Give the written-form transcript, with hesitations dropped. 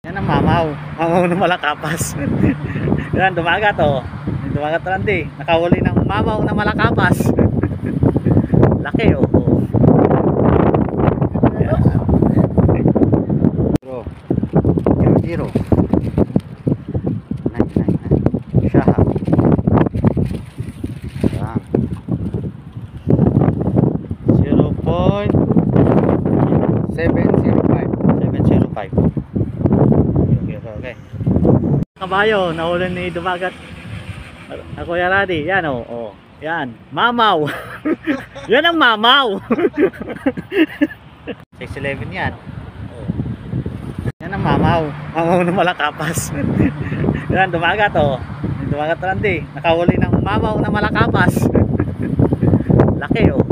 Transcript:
Yan ang mamaw. Mamaw na malakapas. Yan, dumagat oh. Dumagat Randy. Nakahuli ng mamaw na malakapas. Laki oh. Yan. 0 0 9 Shaha. Yan. 0.705. Okay. Kabayo, nahuli ni Dumagat. Kuya Radi, yan oh, oh. Yan, mamaw. Yan ang mamaw. 611 yan. Oh. Yan ang mamaw. Mamaw na malakapas. Yan, Dumagat oh. Dumagat Randy. Nakahuli ng mamaw na malakapas. Laki oh.